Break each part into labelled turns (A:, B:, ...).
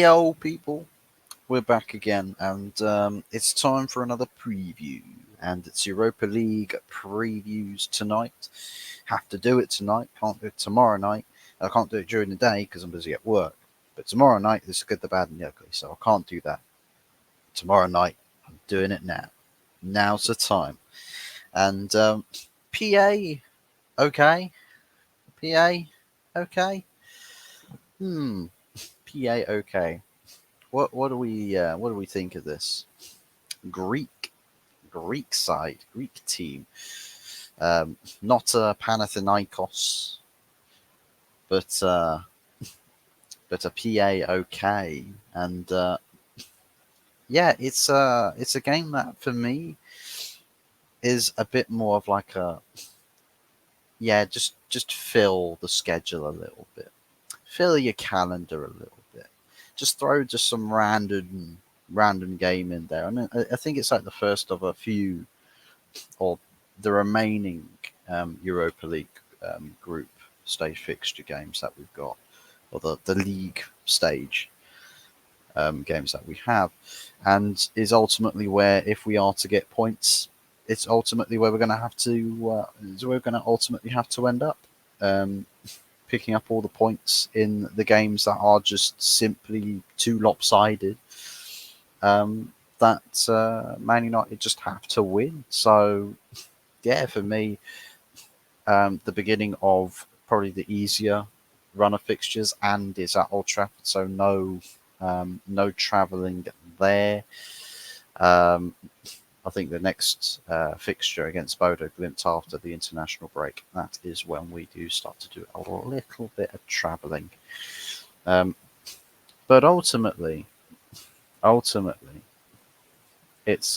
A: Yo, people, we're back again, and it's time for another preview. And it's Europa League previews tonight. Have to do it tonight, can't do it tomorrow night. I can't do it during the day because I'm busy at work. But tomorrow night, there's the good, the bad, and the ugly, so I can't do that. Tomorrow night, I'm doing it now. Now's the time. And PA, okay? PA, okay? Hmm, PA, okay. What do we think of this? Greek Greek side, Greek team. Not Panathinaikos, but a PAOK, and yeah, it's a game that for me is a bit more of like a yeah, just fill the schedule a little bit, fill your calendar a little bit, just throw just some random game in there. I mean, I think it's like the first of a few or the remaining Europa League group stage fixture games that we've got, or the league stage games that we have, and is ultimately where, if we are to get points, it's ultimately where we're going to have to. We're going to ultimately have to end up um, picking up all the points in the games that are just simply too lopsided. That Man United just have to win. So yeah, for me, the beginning of probably the easier run of fixtures, and it's at Old Trafford, so no travelling there. Um, I think the next fixture against Bodo Glimt after the international break, that is when we do start to do a little bit of travelling. Um, but ultimately, it's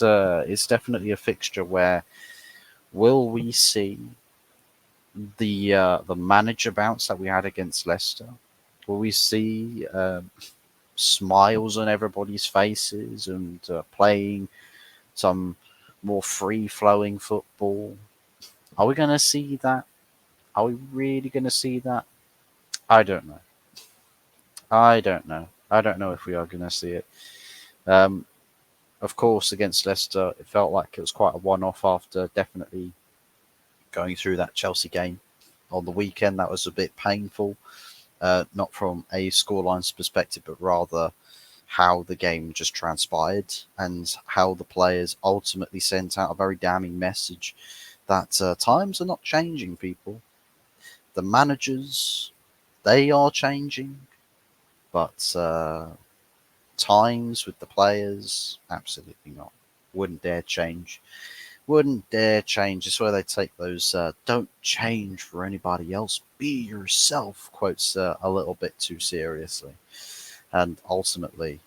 A: definitely a fixture where will we see the manager bounce that we had against Leicester? Will we see smiles on everybody's faces and playing some more free flowing football? Are we going to see that? Are we really going to see that? I don't know. I don't know. I don't know if we are going to see it. Um, of course, against Leicester, it felt like it was quite a one off after definitely going through that Chelsea game on the weekend. That was a bit painful. Not from a scorelines perspective, but rather how the game just transpired and how the players ultimately sent out a very damning message that times are not changing, people. The managers, they are changing, but times with the players, absolutely not. Wouldn't dare change. Wouldn't dare change. It's where they take those "don't change for anybody else, be yourself" quotes a little bit too seriously, and ultimately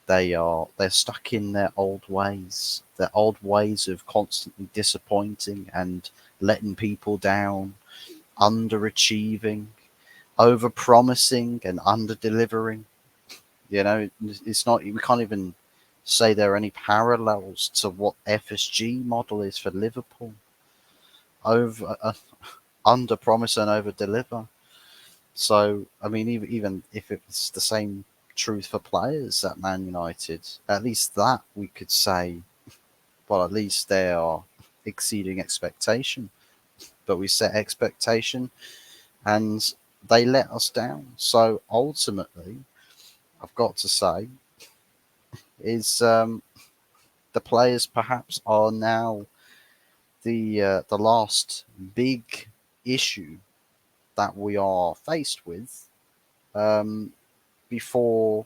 A: they're stuck in their old ways of constantly disappointing and letting people down, underachieving, over promising and under delivering. It's not, we can't even say there are any parallels to what FSG model is for Liverpool. Over under promise and over deliver. So I mean, even if it's the same truth for players at Man United, at least that we could say, well, at least they are exceeding expectation. But we set expectation and they let us down. So ultimately, I've got to say, is the players perhaps are now the last big issue that we are faced with um, before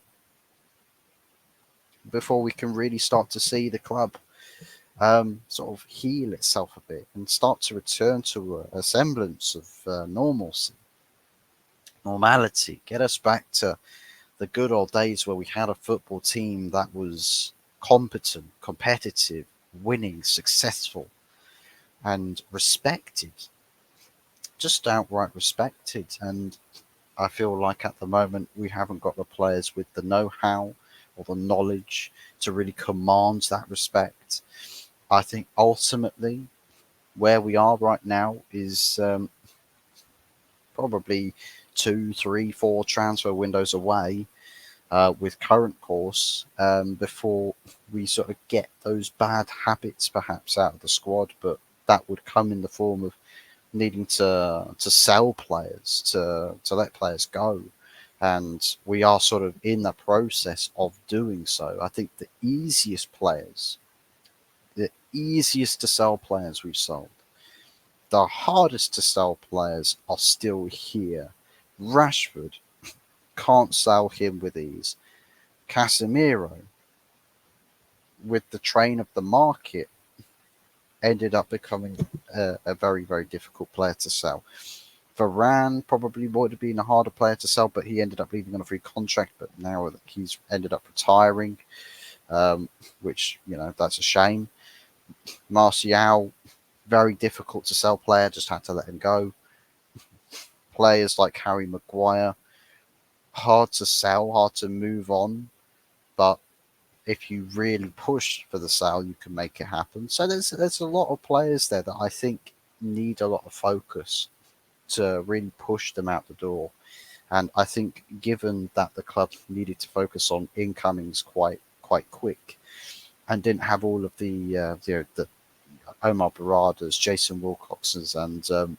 A: we can really start to see the club sort of heal itself a bit and start to return to a semblance of normality, get us back to the good old days where we had a football team that was competent, competitive, winning, successful, and respected, just outright respected. And I feel like at the moment we haven't got the players with the know-how or the knowledge to really command that respect. I think ultimately where we are right now is probably two, three, four transfer windows away with current course before we sort of get those bad habits perhaps out of the squad, but that would come in the form of needing to sell players, to let players go. And we are sort of in the process of doing so. I think the easiest to sell players we've sold, the hardest to sell players are still here. Rashford, can't sell him with ease. Casemiro, with the train of the market, ended up becoming a very, very difficult player to sell. Varane probably would have been a harder player to sell, but he ended up leaving on a free contract. But now he's ended up retiring, which, that's a shame. Martial, very difficult to sell player, just had to let him go. Players like Harry Maguire, hard to sell, hard to move on, but if you really push for the sale, you can make it happen. So there's a lot of players there that I think need a lot of focus to really push them out the door. And I think, given that the club needed to focus on incomings quite quick, and didn't have all of the Omar Baradas, Jason Wilcoxes, and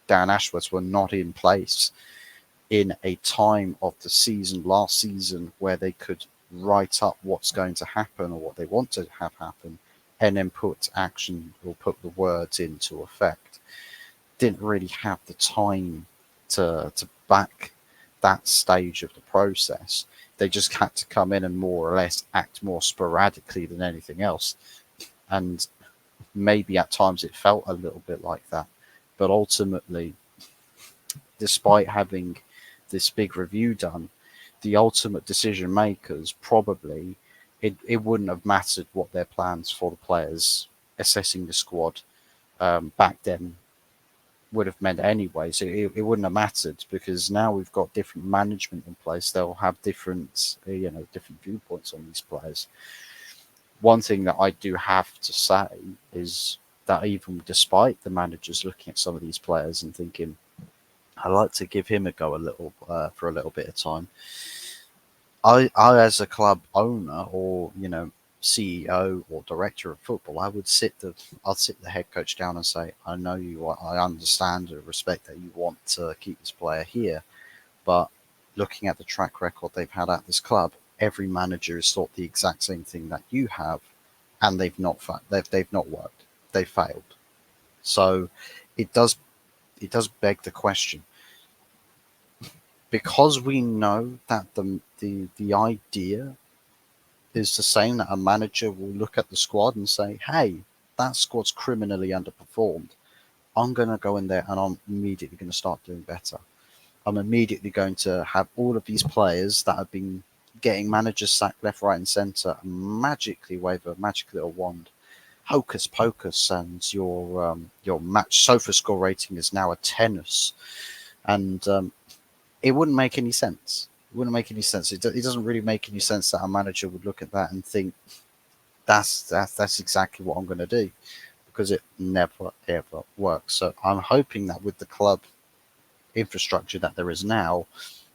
A: Dan Ashworth were not in place in a time of the season last season where they could write up what's going to happen or what they want to have happen, and then put action or put the words into effect. Didn't really have the time to back that stage of the process. They just had to come in and more or less act more sporadically than anything else. And maybe at times it felt a little bit like that. But ultimately, despite having this big review done, the ultimate decision makers probably, it wouldn't have mattered what their plans for the players assessing the squad back then would have meant anyway. So it wouldn't have mattered, because now we've got different management in place. They'll have different different viewpoints on these players. One thing that I do have to say is that even despite the managers looking at some of these players and thinking, I'd like to give him a go for a little bit of time, I as a club owner, or CEO or director of football, I'll sit the head coach down and say, I know you, I understand and respect that you want to keep this player here, but looking at the track record they've had at this club, every manager has thought the exact same thing that you have, and they've not worked. They've failed. So it does beg the question, because we know that the idea is the same, that a manager will look at the squad and say, hey, that squad's criminally underperformed. I'm going to go in there and I'm immediately going to start doing better. I'm immediately going to have all of these players that have been getting managers sacked left, right, and centre magically wave a magic little wand. Hocus pocus, and your match sofa score rating is now a tennis, and it wouldn't make any sense. It wouldn't make any sense. It doesn't really make any sense that a manager would look at that and think that's exactly what I'm going to do, because it never ever works. So I'm hoping that with the club infrastructure that there is now,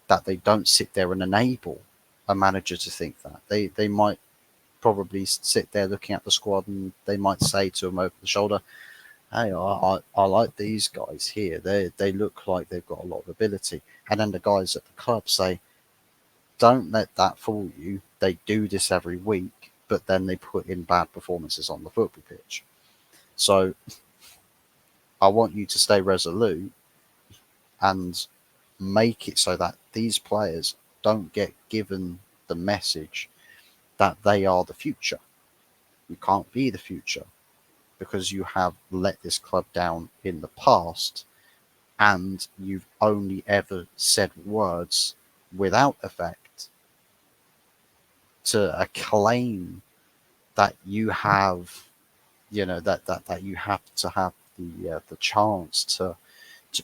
A: that they don't sit there and enable a manager to think that. They might probably sit there looking at the squad, and they might say to him over the shoulder, hey, I like these guys here. They look like they've got a lot of ability. And then the guys at the club say, don't let that fool you. They do this every week, but then they put in bad performances on the football pitch. So I want you to stay resolute and make it so that these players don't get given the message that they are the future. You can't be the future, because you have let this club down in the past, and you've only ever said words without effect to a claim that you have, that you have to have the chance to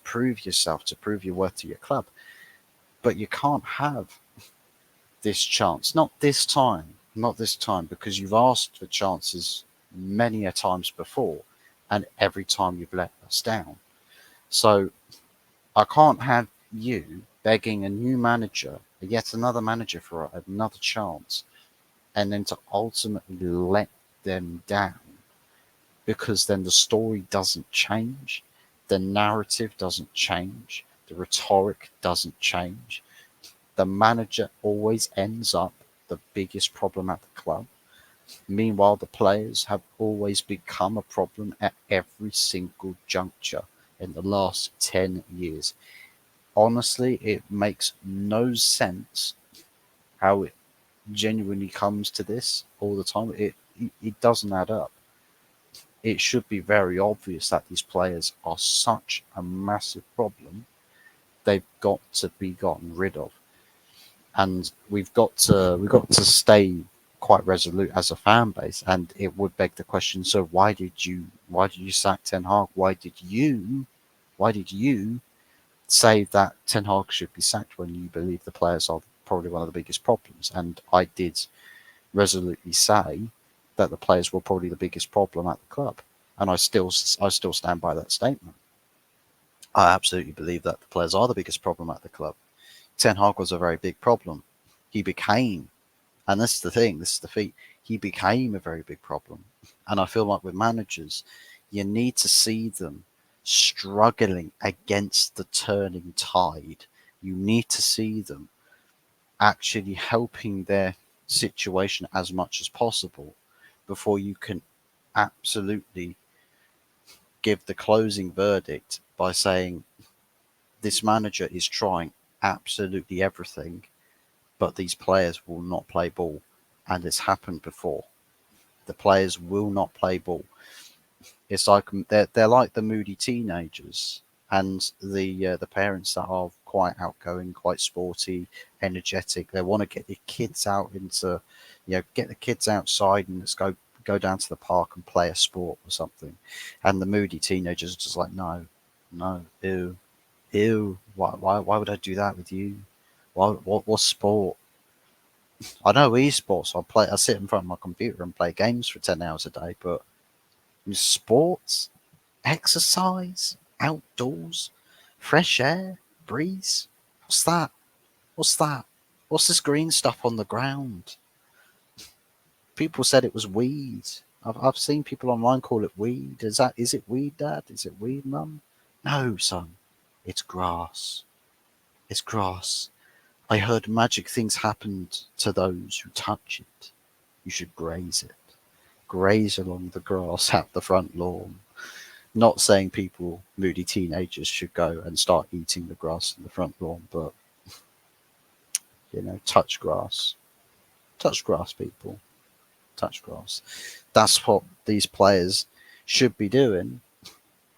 A: prove yourself, to prove your worth to your club. But you can't have this chance, not this time, because you've asked for chances many a times before, and every time you've let us down. So I can't have you begging a new manager yet another manager for another chance, and then to ultimately let them down because then the story doesn't change, the narrative doesn't change, the rhetoric doesn't change. The manager always ends up the biggest problem at the club. Meanwhile, the players have always become a problem at every single juncture in the last 10 years. Honestly, it makes no sense how it genuinely comes to this all the time. It doesn't add up. It should be very obvious that these players are such a massive problem. They've got to be gotten rid of, and we've got to stay quite resolute as a fan base. And it would beg the question: so why did you sack Ten Hag? Why did you say that Ten Hag should be sacked when you believe the players are probably one of the biggest problems? And I did resolutely say that the players were probably the biggest problem at the club, and I still stand by that statement. I absolutely believe that the players are the biggest problem at the club. Ten Hag was a very big problem. He became, and this is the thing, this is the feat, he became a very big problem. And I feel like with managers, you need to see them struggling against the turning tide. You need to see them actually helping their situation as much as possible before you can absolutely give the closing verdict by saying this manager is trying absolutely everything, but these players will not play ball. And it's happened before. The players will not play ball. It's like they're like the moody teenagers and the parents that are quite outgoing, quite sporty, energetic. They want to get the kids out into, get the kids outside and let's go down to the park and play a sport or something. And the moody teenagers are just like, no, no, ew, ew. Why would I do that with you? What sport? I know esports. I sit in front of my computer and play games for 10 hours a day, but sports, exercise, outdoors, fresh air, breeze. What's that? What's that? What's this green stuff on the ground? People said it was weed. I've seen people online call it weed. Is it weed, Dad? Is it weed, Mum? No, son. It's grass. It's grass. I heard magic things happened to those who touch it. You should graze it. Graze along the grass at the front lawn. Not saying people, moody teenagers, should go and start eating the grass in the front lawn, but touch grass. Touch grass, people. Touch grass. That's what these players should be doing,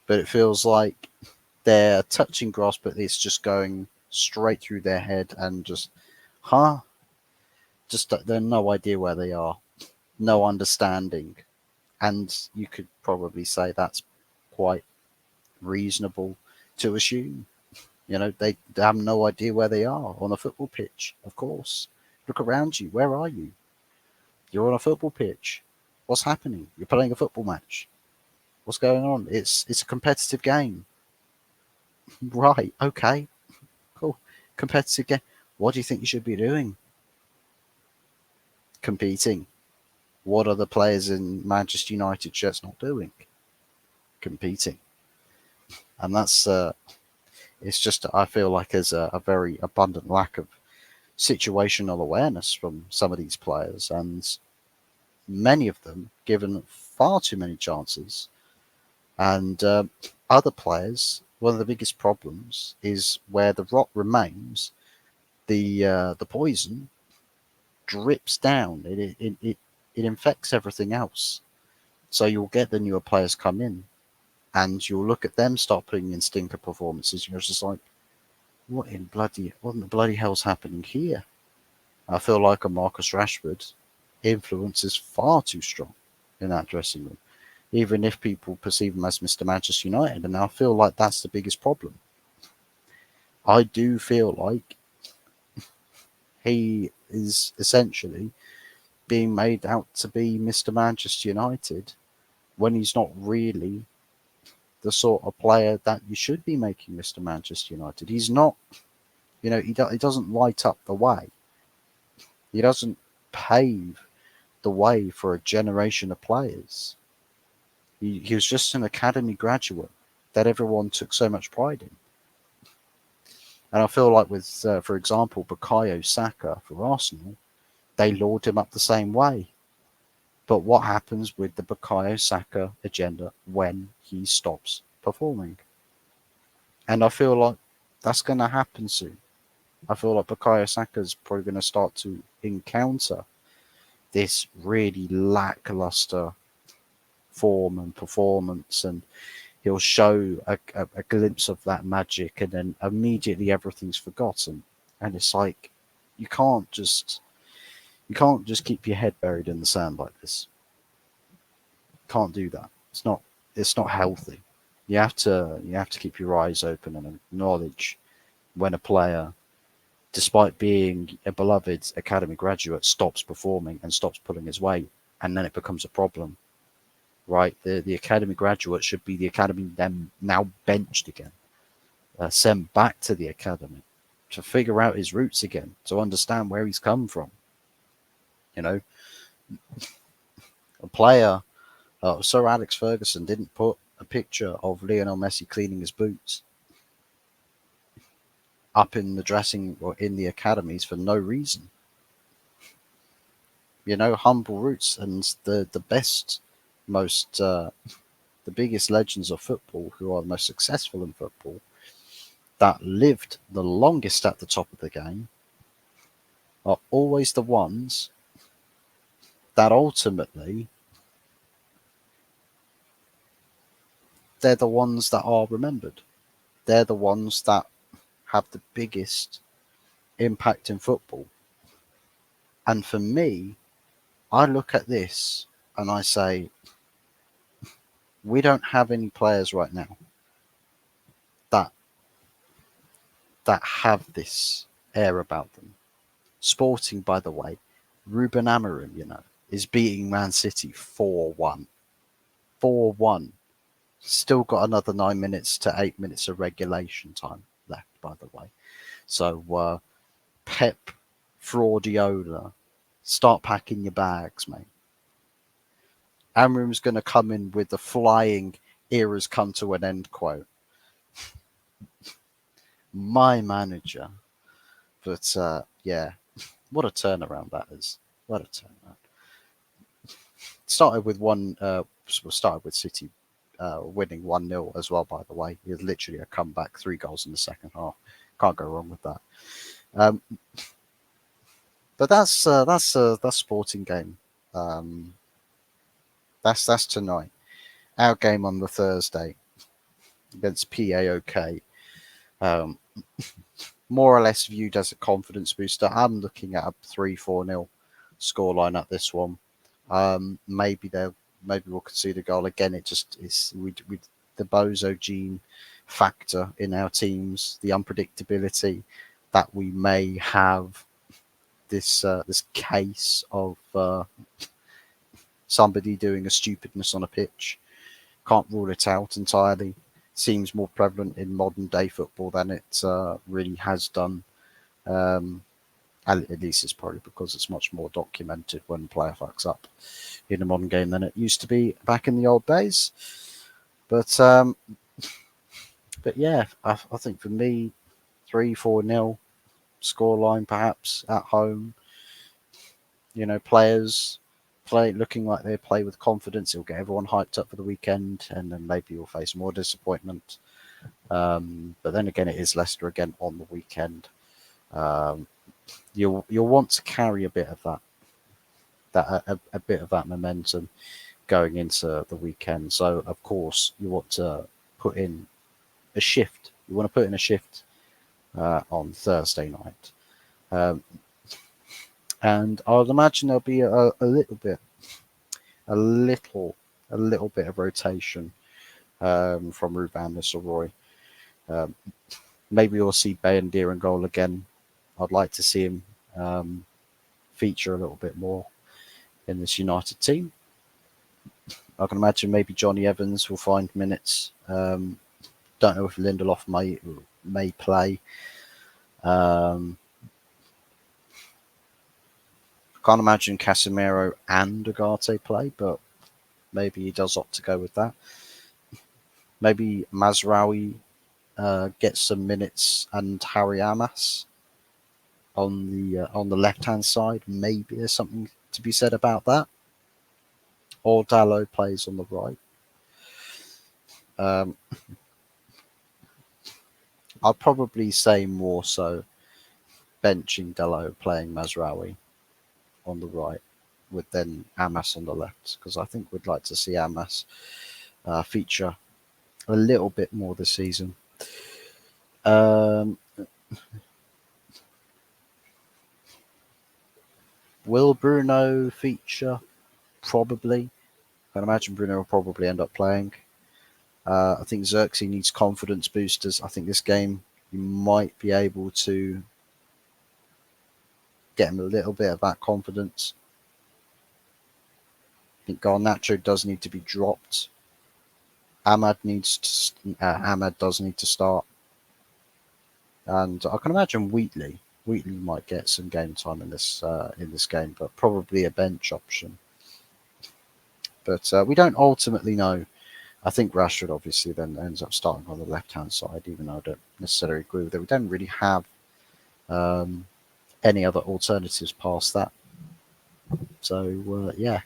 A: but it feels like they're touching grass, but it's just going straight through their head and just, huh? Just they're no idea where they are, no understanding, and you could probably say that's quite reasonable to assume. They have no idea where they are on a football pitch. Of course, look around you. Where are you? You're on a football pitch. What's happening? You're playing a football match. What's going on? It's a competitive game. Right? Okay. Cool. Competitive game. What do you think you should be doing? Competing. What are the players in Manchester United shirts not doing? Competing. And that's it's just I feel like there's a very abundant lack of situational awareness from some of these players, and many of them given far too many chances. And other players, one of the biggest problems is where the rot remains, the poison drips down. It infects everything else. So you'll get the newer players come in, and you'll look at them start putting in stinker performances. And you're just like, what in the bloody hell's happening here? I feel like a Marcus Rashford influence is far too strong in that dressing room, even if people perceive him as Mr. Manchester United. And I feel like that's the biggest problem. I do feel like he is essentially being made out to be Mr. Manchester United when he's not really the sort of player that you should be making Mr. Manchester United. He's not He doesn't light up the way. He doesn't pave the way for a generation of players. He was just an academy graduate that everyone took so much pride in. And I feel like with, for example, Bukayo Saka for Arsenal, they laud him up the same way. But what happens with the Bukayo Saka agenda when he stops performing? And I feel like that's going to happen soon. I feel like Bukayo Saka is probably going to start to encounter this really lackluster form and performance, and he'll show a glimpse of that magic, and then immediately everything's forgotten. And it's like you can't just keep your head buried in the sand like this. Can't do that. It's not healthy. You have to keep your eyes open and acknowledge when a player, despite being a beloved academy graduate, stops performing and stops pulling his weight, and then it becomes a problem. Right? The academy graduate should be the academy then now benched again, sent back to the academy to figure out his roots again, to understand where he's come from. You know, a player, Sir Alex Ferguson didn't put a picture of Lionel Messi cleaning his boots up in the dressing or in the academies for no reason. Humble roots, and the best, most the biggest legends of football, who are the most successful in football, that lived the longest at the top of the game, are always the ones that ultimately, they're the ones that are remembered. They're the ones that have the biggest impact in football. And for me, I look at this and I say, we don't have any players right now that have this air about them. Sporting, by the way, Ruben Amorim, is beating Man City 4-1. 4-1. Still got another 9 minutes to 8 minutes of regulation time left, by the way. So, Pep, Fraudiola, start packing your bags, mate. Amorim's going to come in with the flying era's come to an end quote. My manager. But, yeah, what a turnaround that is. What a turnaround. Started with City winning 1-0 as well, by the way. It was literally a comeback, 3 goals in the second half. Can't go wrong with that. But that's Sporting game. That's tonight. Our game on the Thursday against Paok. More or less viewed as a confidence booster. I'm looking at a 3-4-0 scoreline at this one. Maybe we'll concede a goal again. It just is with the bozo gene factor in our teams, the unpredictability that we may have. This case of somebody doing a stupidness on a pitch. Can't rule it out entirely. Seems more prevalent in modern day football than it really has done. At least it's probably because it's much more documented when a player fucks up in a modern game than it used to be back in the old days. But yeah, I think for me, 3-4-0 scoreline perhaps at home. Players looking like they play with confidence. It'll get everyone hyped up for the weekend, and then maybe you'll face more disappointment. But then again, it is Leicester again on the weekend. You'll want to carry a bit of a bit of that momentum going into the weekend. So of course you want to put in a shift. You want to put in a shift on Thursday night. And I would imagine there'll be a little bit of rotation from Ruben Nistelrooy. Maybe we'll see Bayendier in goal again. I'd like to see him feature a little bit more in this United team. I can imagine maybe Johnny Evans will find minutes. Don't know if Lindelof may play. Um, can't imagine Casemiro and Ugarte play, but maybe he does opt to go with that. Maybe Mazraoui gets some minutes and Harry Amas on the left hand side. Maybe there's something to be said about that. Or Dalot plays on the right. Um, I'd probably say more so benching Dalot, playing Mazraoui on the right, with then Amas on the left, because I think we'd like to see Amas feature a little bit more this season. Um, will Bruno feature? Probably. I can imagine Bruno will probably end up playing. I think Xerxes needs confidence boosters. I think this game you might be able to get him a little bit of that confidence. I think Garnacho does need to be dropped. Ahmad does need to start, and I can imagine Wheatley. Wheatley might get some game time in this game, but probably a bench option. But we don't ultimately know. I think Rashford obviously then ends up starting on the left hand side, even though I don't necessarily agree with it. We don't really have um, any other alternatives past that. So yeah,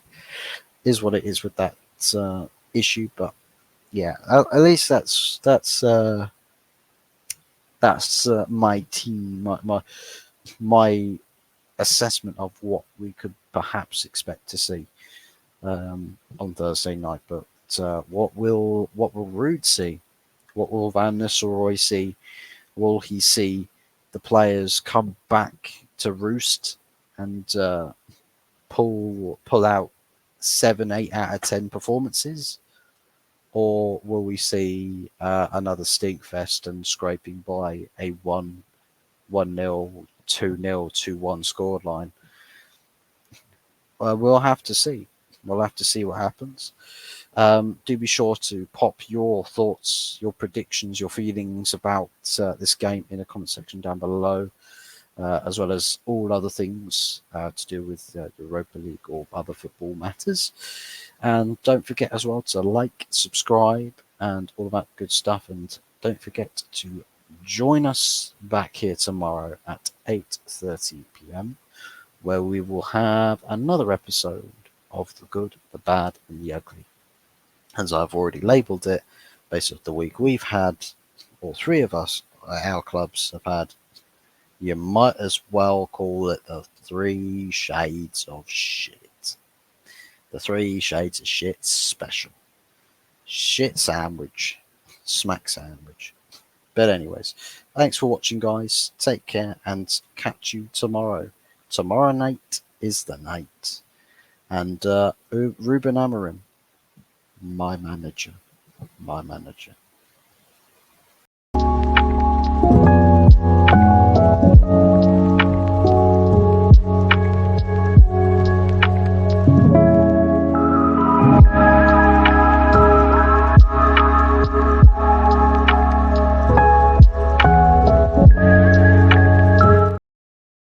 A: is what it is with that issue. But yeah, at least that's my team, my assessment of what we could perhaps expect to see on Thursday night. But what will Rude see? What will Van Nistelrooy see? Will he see the players come back to roost and pull out 7, 8 out of 10 performances, or will we see another stinkfest and scraping by a 1-0, 2-0, 2-1 scoreline? We'll have to see. We'll have to see what happens. Do be sure to pop your thoughts, your predictions, your feelings about this game in the comment section down below, as well as all other things to do with Europa League or other football matters. And don't forget as well to like, subscribe, and all that good stuff. And don't forget to join us back here tomorrow at 8:30 p.m., where we will have another episode of The Good, the Bad, and the Ugly. As I've already labelled it, based on the week we've had, all three of us, our clubs have had, you might as well call it the 3 shades of shit. The 3 shades of shit special. Shit sandwich. Smack sandwich. But anyways, thanks for watching, guys. Take care and catch you tomorrow. Tomorrow night is the night. And Ruben Amorim, my manager.